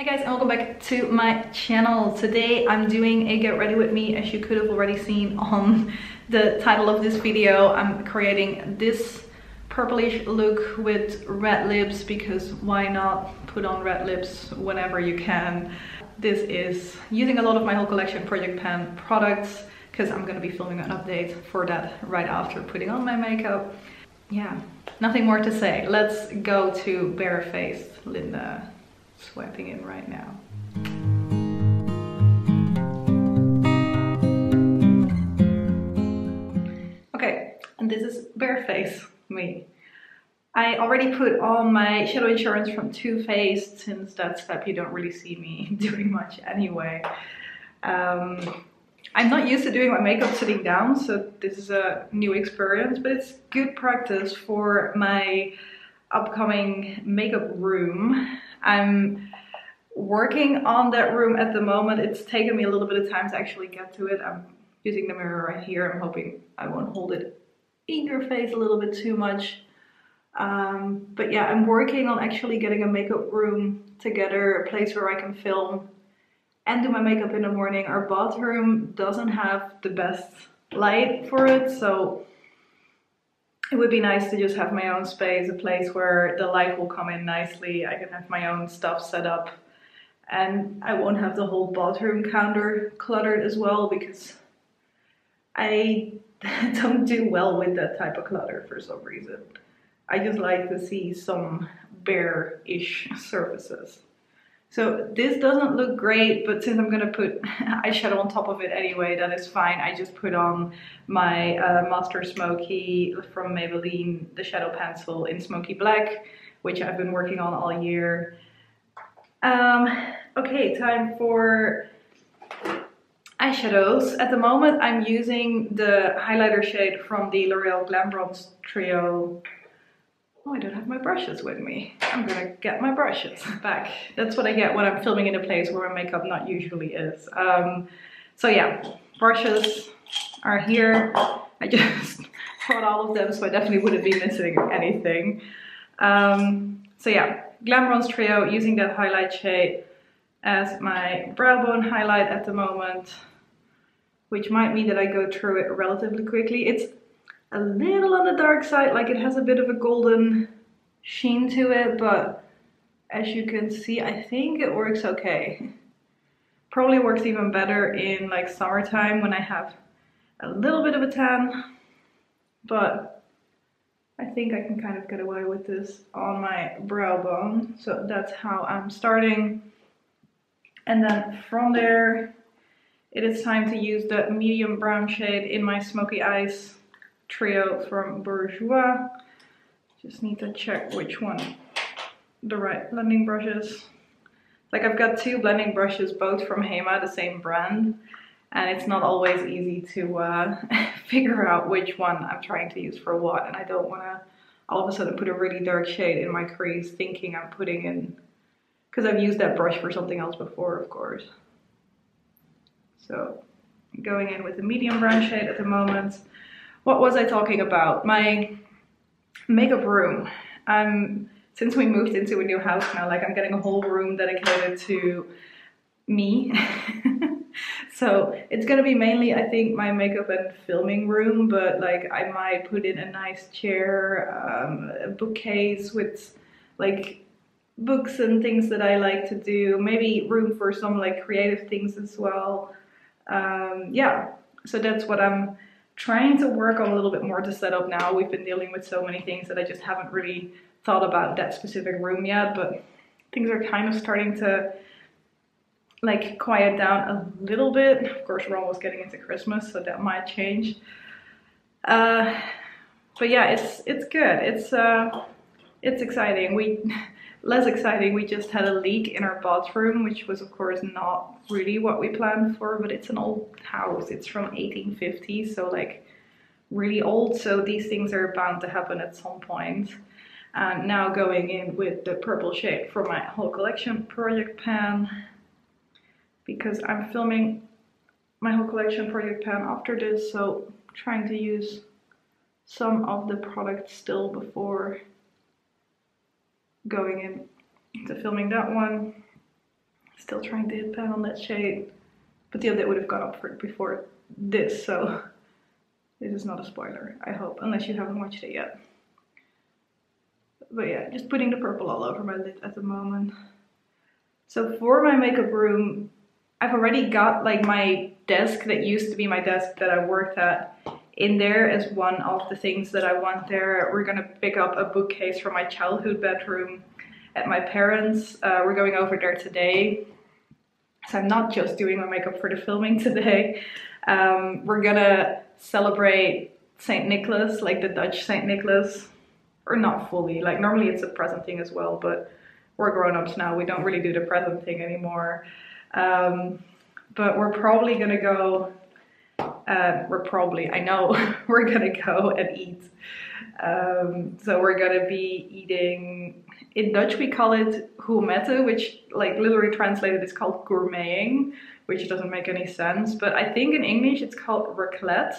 Hi guys, and welcome back to my channel. Today I'm doing a get ready with me. As you could have already seen on the title of this video, I'm creating this purplish look with red lips because why not put on red lips whenever you can. This is using a lot of my whole collection Project Pan products because I'm going to be filming an update for that right after putting on my makeup. Yeah, nothing more to say. Let's go to Barefaced Linda. Swiping in right now. Okay, and this is Bareface me. I already put on my Shadow Insurance from Too Faced, since that step you don't really see me doing much anyway. I'm not used to doing my makeup sitting down, so this is a new experience, but it's good practice for my upcoming makeup room. I'm working on that room at the moment. It's taken me a little bit of time to actually get to it. I'm using the mirror right here. I'm hoping I won't hold it in your face a little bit too much. But yeah, I'm working on actually getting a makeup room together, a place where I can film and do my makeup in the morning. Our bathroom doesn't have the best light for it, so it would be nice to just have my own space, a place where the light will come in nicely. I can have my own stuff set up and I won't have the whole bathroom counter cluttered as well, because I don't do well with that type of clutter for some reason. I just like to see some bare-ish surfaces. So this doesn't look great, but since I'm gonna put eyeshadow on top of it anyway, that is fine. I just put on my Master Smoky from Maybelline, the shadow pencil in Smoky Black, which I've been working on all year. Okay, time for eyeshadows. At the moment I'm using the highlighter shade from the L'Oreal Glam Bronze Trio. Oh, I don't have my brushes with me. I'm gonna get my brushes back. That's what I get when I'm filming in a place where my makeup not usually is. So yeah, brushes are here. I just brought all of them, so I definitely wouldn't be missing anything. So yeah, Glam Bronze Trio, using that highlight shade as my brow bone highlight at the moment, which might mean that I go through it relatively quickly. It's a little on the dark side, like it has a bit of a golden sheen to it, but as you can see, I think it works okay. Probably works even better in like summertime when I have a little bit of a tan, but I think I can kind of get away with this on my brow bone. So that's how I'm starting. And then from there, it is time to use the medium brown shade in my Smoky Eyes Trio from Bourjois. Just need to check which one the right blending brush is. Like, I've got two blending brushes, both from Hema, the same brand, and it's not always easy to figure out which one I'm trying to use for what, and I don't want to all of a sudden put a really dark shade in my crease thinking I'm putting in, because I've used that brush for something else before, of course. So going in with the medium brown shade at the moment. What was I talking about? My makeup room. Since we moved into a new house now, like, I'm getting a whole room dedicated to me. So it's gonna be mainly, I think, my makeup and filming room, but like I might put in a nice chair, a bookcase with like books and things that I like to do, maybe room for some like creative things as well. Yeah, so that's what I'm trying to work on a little bit more to set up now. We've been dealing with so many things that I just haven't really thought about that specific room yet, but things are kind of starting to like quiet down a little bit. Of course, we're almost getting into Christmas, so that might change. But yeah, it's good. It's exciting. Less exciting, we just had a leak in our bathroom, which was of course not really what we planned for, but it's an old house. It's from 1850, so like really old, so these things are bound to happen at some point. And now going in with the purple shade for my whole collection Project Pan, because I'm filming my whole collection Project Pan after this, so trying to use some of the products still before going in to filming that one. Still trying to hit pan on that shade, but the update would have gone up for it before this, so this is not a spoiler, I hope, unless you haven't watched it yet. But yeah, just putting the purple all over my lid at the moment. So for my makeup room, I've already got like my desk that used to be my desk that I worked at in there as one of the things that I want there. We're gonna pick up a bookcase from my childhood bedroom at my parents'. We're going over there today. So I'm not just doing my makeup for the filming today. We're gonna celebrate St. Nicholas, like the Dutch St. Nicholas. Or not fully, like normally it's a present thing as well, but we're grown-ups now, we don't really do the present thing anymore. But we're probably gonna go, I know we're gonna go and eat. So we're gonna be eating, in Dutch we call it gourmetten, which like literally translated is called gourmeting, which doesn't make any sense, but I think in English it's called raclette.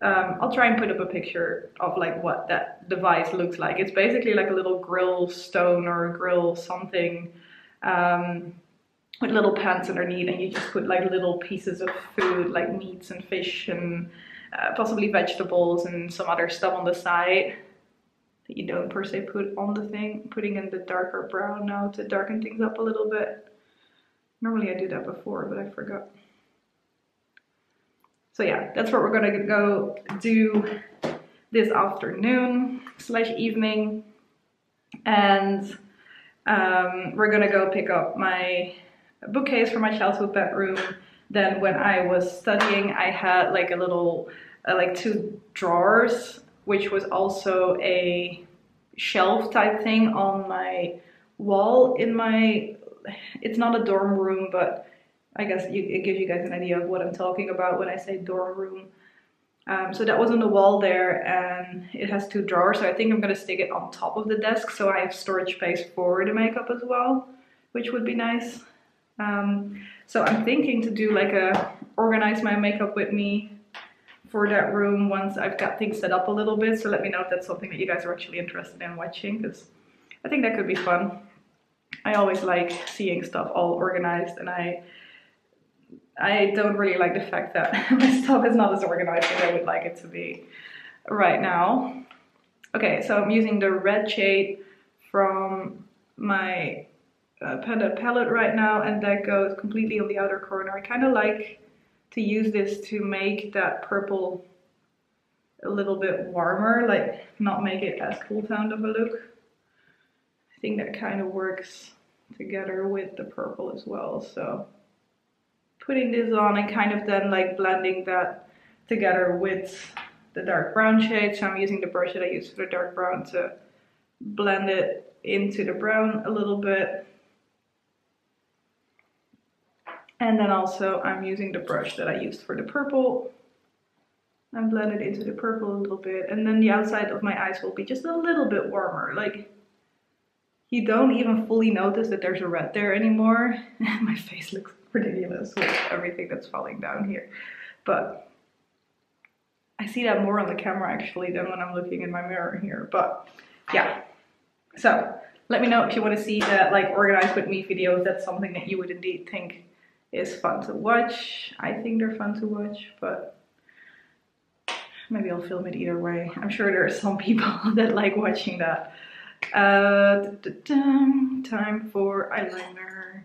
I'll try and put up a picture of like what that device looks like. It's basically like a little grill stone or a grill something with little pans underneath, and you just put like little pieces of food like meats and fish and possibly vegetables and some other stuff on the side that you don't per se put on the thing. Putting in the darker brown now to darken things up a little bit. Normally I do that before, but I forgot. So yeah, that's what we're gonna go do this afternoon / evening. And we're gonna go pick up my bookcase from my childhood bedroom. Then when I was studying, I had like a little, like 2 drawers, which was also a shelf type thing on my wall in my, it's not a dorm room, but I guess it gives you guys an idea of what I'm talking about when I say dorm room. So that was on the wall there, and it has 2 drawers, so I think I'm gonna stick it on top of the desk so I have storage space for the makeup as well, which would be nice. So I'm thinking to do like a organize my makeup with me for that room once I've got things set up a little bit. So let me know if that's something that you guys are actually interested in watching, because I think that could be fun. I always like seeing stuff all organized, and I don't really like the fact that my stuff is not as organized as I would like it to be right now. Okay, so I'm using the red shade from my palette right now, and that goes completely on the outer corner. I kind of like to use this to make that purple a little bit warmer, like not make it as cool toned of a look. I think that kind of works together with the purple as well, so putting this on and kind of then like blending that together with the dark brown shade. So I'm using the brush that I used for the dark brown to blend it into the brown a little bit. And then also I'm using the brush that I used for the purple and blend it into the purple a little bit. And then the outside of my eyes will be just a little bit warmer. Like, you don't even fully notice that there's a red there anymore. My face looks ridiculous with everything that's falling down here, but I see that more on the camera actually than when I'm looking in my mirror here. But yeah, so let me know if you want to see that like organized with me video, if that's something that you would indeed think is fun to watch. I think they're fun to watch, but maybe I'll film it either way. I'm sure there are some people that like watching that. Time for eyeliner.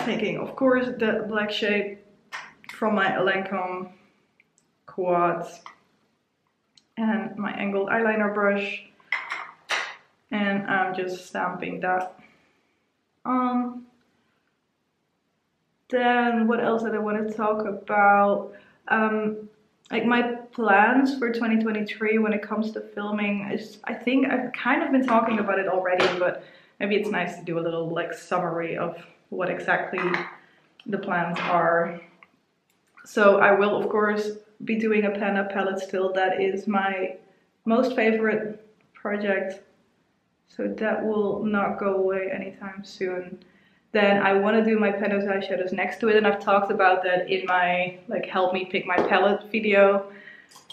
Taking, of course, the black shade from my Lancome quads and my angled eyeliner brush, and I'm just stamping that on. Then what else did I want to talk about? Like my plans for 2023 when it comes to filming is, I think I've kind of been talking about it already, but maybe it's nice to do a little like summary of what exactly the plans are. So I will of course be doing a pen up palette still. That is my most favorite project, so that will not go away anytime soon. Then I want to do my pen eyeshadows next to it, and I've talked about that in my like help me pick my palette video,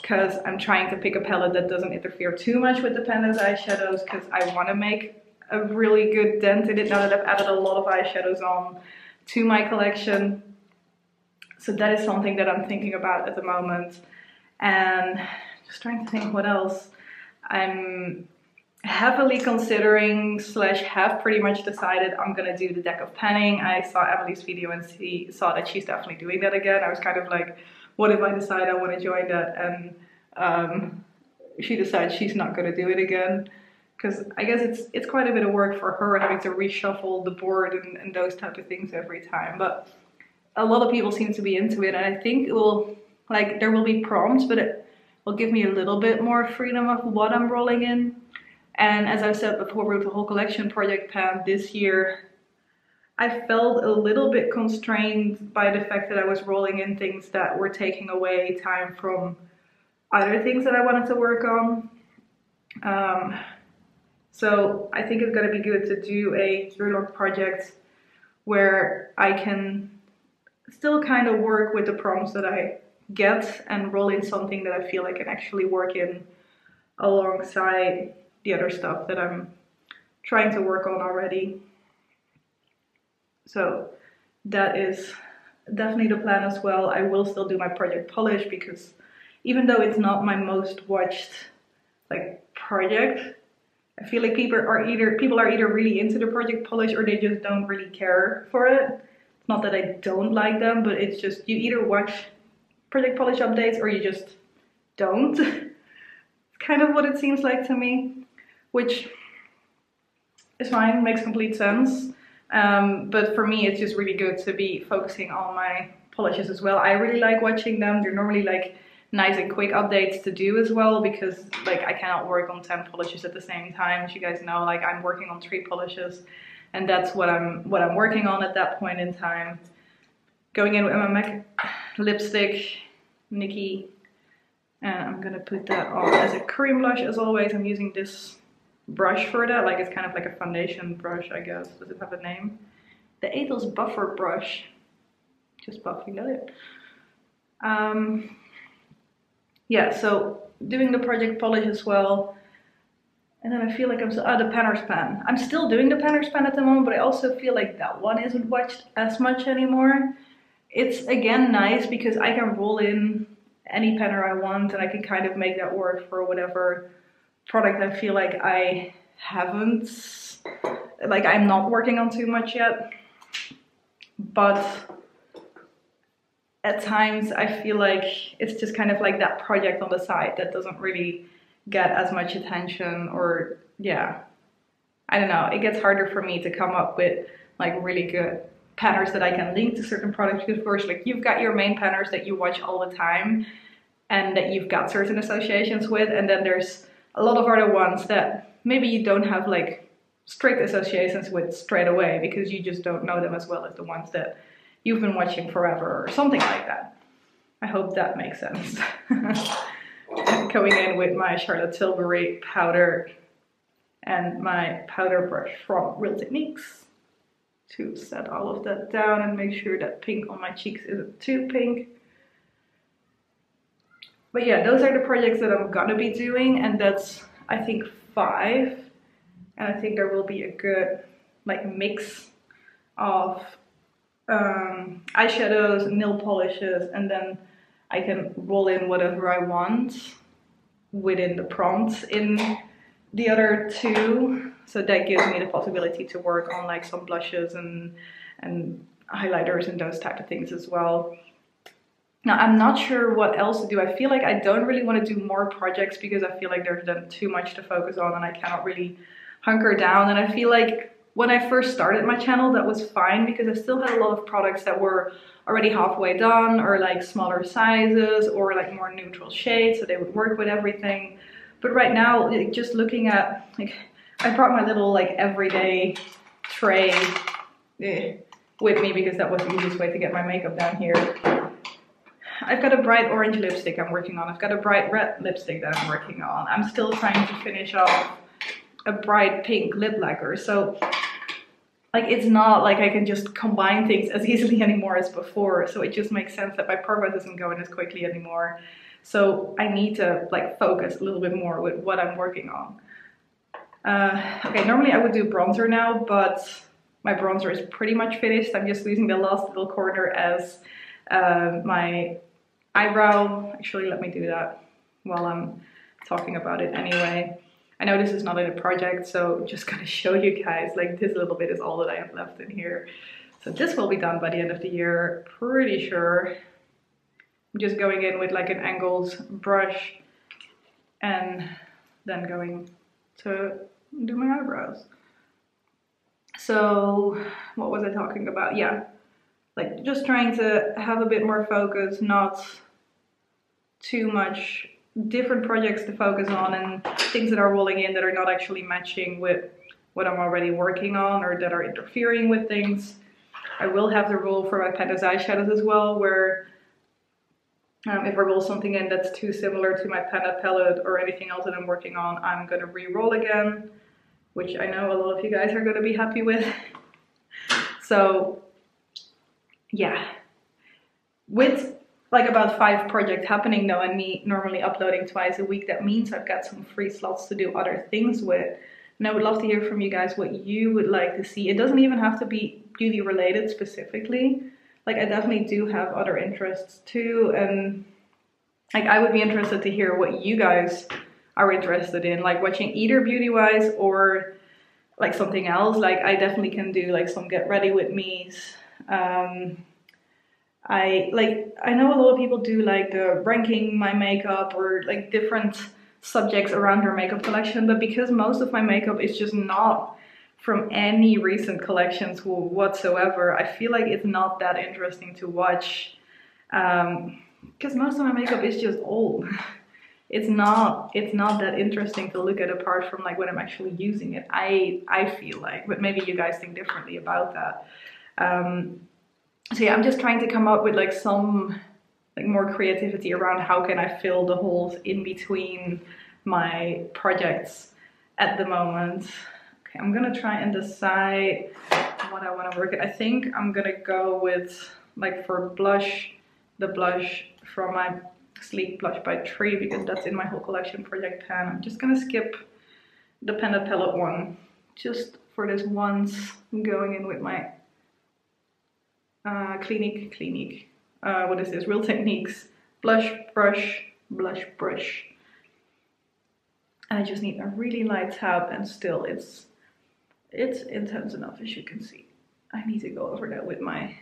because I'm trying to pick a palette that doesn't interfere too much with the pen eyeshadows, because I want to make a really good dent in it now that I've added a lot of eyeshadows on to my collection. So that is something that I'm thinking about at the moment. And just trying to think what else. I'm heavily considering / have pretty much decided I'm gonna do the deck of panning. I saw Emily's video and saw that she's definitely doing that again. I was kind of like, what if I decide I want to join that? And she decides she's not gonna do it again, because I guess it's quite a bit of work for her having to reshuffle the board and those type of things every time. But a lot of people seem to be into it, and I think it will, like, there will be prompts, but it will give me a little bit more freedom of what I'm rolling in. And as I said before with the whole collection project pan this year, I felt a little bit constrained by the fact that I was rolling in things that were taking away time from other things that I wanted to work on. So I think it's going to be good to do a year-long project where I can still kind of work with the prompts that I get and roll in something that I feel I can actually work in alongside the other stuff that I'm trying to work on already. So that is definitely the plan as well. I will still do my project polish, because even though it's not my most watched like project, I feel like people are either really into the project polish or they just don't really care for it. It's not that I don't like them, but it's just you either watch project polish updates or you just don't. It's kind of what it seems like to me, which is fine, makes complete sense. But for me, it's just really good to be focusing on my polishes as well. I really like watching them. They're normally like nice and quick updates to do as well, because like I cannot work on 10 polishes at the same time. As you guys know, like I'm working on 3 polishes, and that's what I'm working on at that point in time. Going in with my MAC lipstick, Nicki, and I'm gonna put that on as a cream blush as always. I'm using this brush for that, like it's kind of like a foundation brush, I guess. Does it have a name? The Ethos Buffer brush. Just buffing that in. Yeah, so doing the project polish as well. And then I feel like I'm still, the Panner's Pan. I'm still doing the Panner's Pan at the moment, but I also feel like that one isn't watched as much anymore. It's again nice because I can roll in any panner I want and I can kind of make that work for whatever product I feel like I haven't, like I'm not working on too much yet. But at times I feel like it's just kind of like that project on the side that doesn't really get as much attention, or yeah, I don't know. It gets harder for me to come up with like really good panners that I can link to certain products, because of course like you've got your main panners that you watch all the time and that you've got certain associations with, and then there's a lot of other ones that maybe you don't have like strict associations with straight away because you just don't know them as well as the ones that you've been watching forever or something like that. I hope that makes sense. Going in with my Charlotte Tilbury powder and my powder brush from Real Techniques to set all of that down and make sure that pink on my cheeks isn't too pink. But yeah, those are the projects that I'm gonna be doing, and that's I think 5. And I think there will be a good like mix of eyeshadows, nail polishes, and then I can roll in whatever I want within the prompts in the other 2. So that gives me the possibility to work on like some blushes and highlighters and those type of things as well. Now I'm not sure what else to do. I feel like I don't really want to do more projects because I feel like there's then too much to focus on and I cannot really hunker down. And I feel like when I first started my channel, that was fine because I still had a lot of products that were already halfway done, or like smaller sizes, or like more neutral shades, so they would work with everything. But right now, like, just looking at, like, I brought my little like everyday tray with me because that was the easiest way to get my makeup down here. I've got a bright orange lipstick I'm working on. I've got a bright red lipstick that I'm working on. I'm still trying to finish off a bright pink lip lacquer. So like it's not like I can just combine things as easily anymore as before. So it just makes sense that my progress isn't going as quickly anymore. So I need to like focus a little bit more with what I'm working on. Okay, normally I would do bronzer now, but my bronzer is pretty much finished. I'm just using the last little corner as my eyebrow. Actually, let me do that while I'm talking about it anyway. I know this is not in a project, so just gonna show you guys, like this little bit is all that I have left in here. So this will be done by the end of the year, pretty sure. I'm just going in with like an angled brush and then going to do my eyebrows. So what was I talking about? Yeah, like just trying to have a bit more focus, not too much different projects to focus on and things that are rolling in that are not actually matching with what I'm already working on or that are interfering with things. I will have the rule for my Pandas eyeshadows as well, where if I roll something in that's too similar to my Panda palette or anything else that I'm working on, I'm gonna re-roll again, which I know a lot of you guys are gonna be happy with. So yeah, with like about 5 projects happening though, and me normally uploading twice a week, that means I've got some free slots to do other things with. And I would love to hear from you guys what you would like to see. It doesn't even have to be beauty related specifically. Like I definitely do have other interests too. And like I would be interested to hear what you guys are interested in, like watching either beauty wise or like something else. Like I definitely can do like some get ready with me's. I know a lot of people do like the ranking my makeup or like different subjects around their makeup collection, but because most of my makeup is just not from any recent collections whatsoever, I feel like it's not that interesting to watch, because most of my makeup is just old. It's not that interesting to look at apart from like when I'm actually using it. I feel like, but maybe you guys think differently about that. So yeah, I'm just trying to come up with like some like more creativity around how can I fill the holes in between my projects at the moment. Okay, I'm gonna try and decide what I want to work at. I think I'm gonna go with like for blush, the blush from my Sleek Blush by Tree, because that's in my whole collection project pan. I'm just gonna skip the Panda palette one just for this once. I'm going in with my Clinique, what is this? Real Techniques blush brush. And I just need a really light tap, and still it's intense enough, as you can see. I need to go over that with my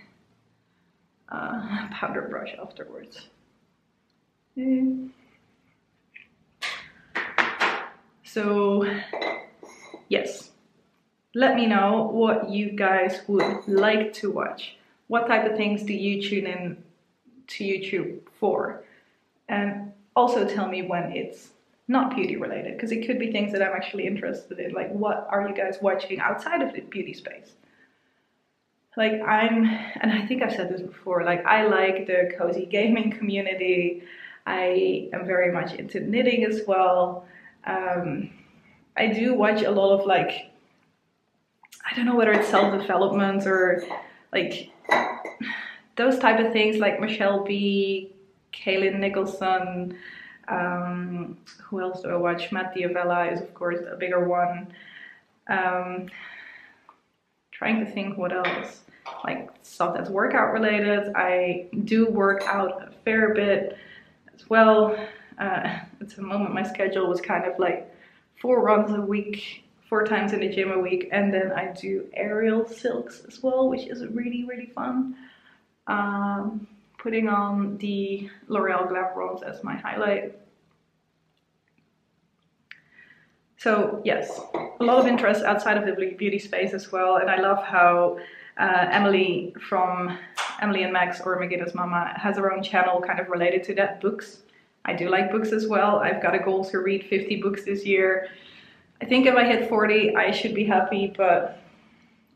powder brush afterwards. So yes, let me know what you guys would like to watch. What type of things do you tune in to YouTube for? And also tell me when it's not beauty related, because it could be things that I'm actually interested in. Like, what are you guys watching outside of the beauty space? Like and I think I've said this before, like I like the cozy gaming community. I am very much into knitting as well. I do watch a lot of like, I don't know whether it's self-development or like those type of things, like Michelle B, Kaylin Nicholson, who else do I watch? Matt Diavella is of course a bigger one. Trying to think what else, like stuff that's workout related. I do work out a fair bit as well. At the moment my schedule was kind of like 4 runs a week, 4 times in the gym a week, and then I do aerial silks as well, which is really fun. Putting on the L'Oreal Glam bronze as my highlight. So yes, a lot of interest outside of the beauty space as well, and I love how Emily from Emily and Max, or McGinnis Mama, has her own channel kind of related to that, books. I do like books as well. I've got a goal to read 50 books this year. I think if I hit 40, I should be happy, but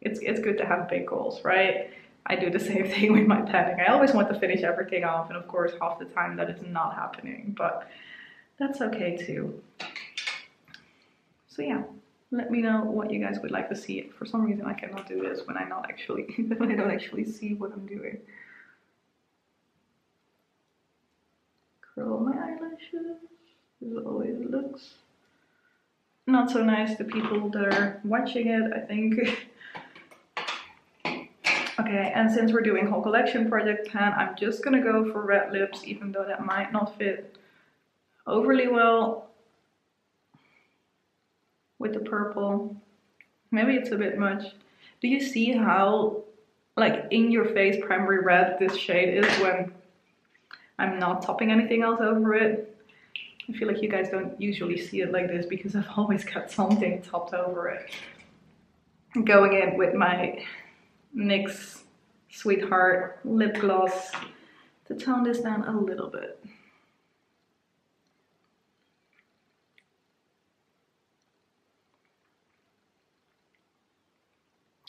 it's good to have big goals, right? I do the same thing with my planning. I always want to finish everything off, and of course half the time that is not happening, but that's okay too. So yeah, let me know what you guys would like to see. For some reason I cannot do this when I don't actually see what I'm doing. Curl my eyelashes, as it always looks. not so nice to people that are watching it, I think. Okay, and since we're doing whole collection project pan, I'm just gonna go for red lips, even though that might not fit overly well with the purple. Maybe it's a bit much. Do you see how, like, in your face primary red this shade is when I'm not topping anything else over it? I feel like you guys don't usually see it like this because I've always got something topped over it. Going in with my NYX Sweetheart lip gloss to tone this down a little bit.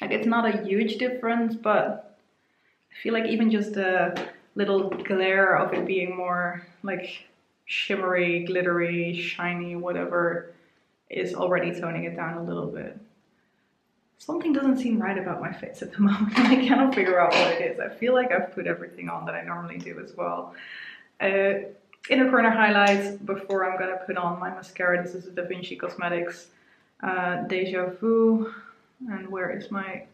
Like, it's not a huge difference, but I feel like even just the little glare of it being more like shimmery, glittery, shiny, whatever, is already toning it down a little bit. Something doesn't seem right about my face at the moment. I cannot figure out what it is. I feel like I've put everything on that I normally do as well. Inner corner highlights before I'm gonna put on my mascara. This is the Vinci Cosmetics Deja Vu. And where is my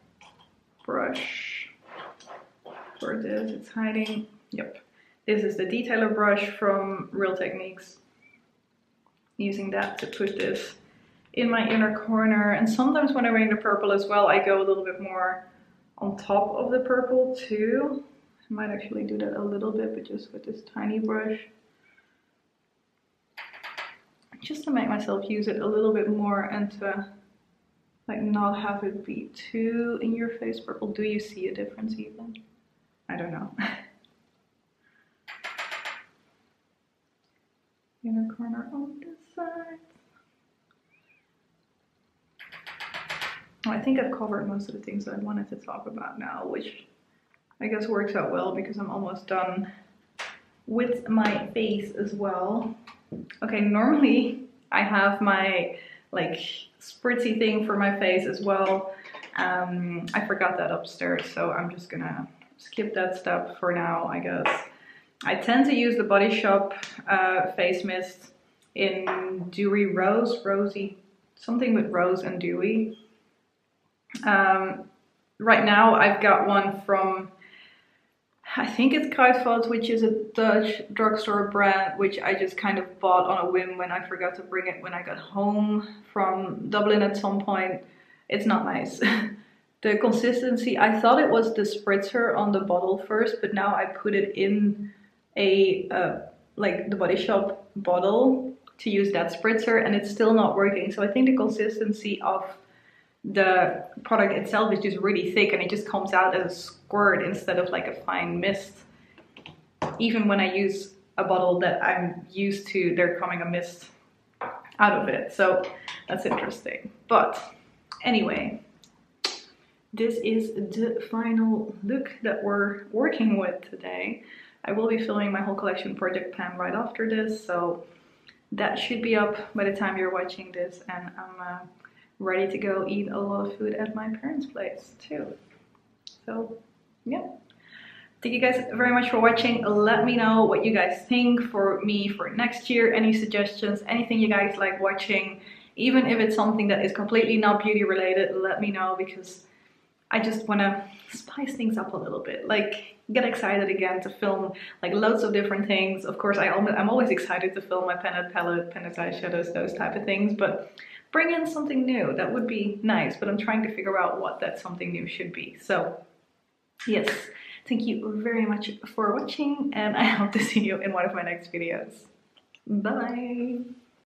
brush for this? It's hiding. Yep. This is the detailer brush from Real Techniques. Using that to put this in my inner corner. And sometimes when I'm wearing the purple as well, I go a little bit more on top of the purple too. I might actually do that a little bit, but just with this tiny brush. Just to make myself use it a little bit more and to like not have it be too in your face purple. Do you see a difference even? I don't know. Inner corner on this side. I think I've covered most of the things that I wanted to talk about now, which I guess works out well because I'm almost done with my face as well. Okay, normally I have my like spritzy thing for my face as well. I forgot that upstairs, so I'm just gonna skip that step for now, I guess. I tend to use the Body Shop face mist in Dewy Rose, Rosy, something with rose and dewy. Right now I've got one from, I think it's Kruidvat, which is a Dutch drugstore brand, which I just kind of bought on a whim when I forgot to bring it when I got home from Dublin at some point. It's not nice. The consistency, I thought it was the spritzer on the bottle first, but now I put it in a like the Body Shop bottle to use that spritzer and it's still not working. So I think the consistency of the product itself is just really thick and it just comes out as a squirt instead of like a fine mist. Even when I use a bottle that I'm used to, there coming a mist out of it. So that's interesting. But anyway, this is the final look that we're working with today. I will be filming my whole collection project pan right after this, so that should be up by the time you're watching this, and I'm ready to go eat a lot of food at my parents' place too. So yeah, thank you guys very much for watching. Let me know what you guys think for me for next year, any suggestions, anything you guys like watching, even if it's something that is completely not beauty related, let me know, because I just want to spice things up a little bit, like get excited again to film like loads of different things. Of course, I'm always excited to film my pen palette, pen eyeshadows, those type of things, but bring in something new, that would be nice, but I'm trying to figure out what that something new should be. So yes, thank you very much for watching, and I hope to see you in one of my next videos. Bye!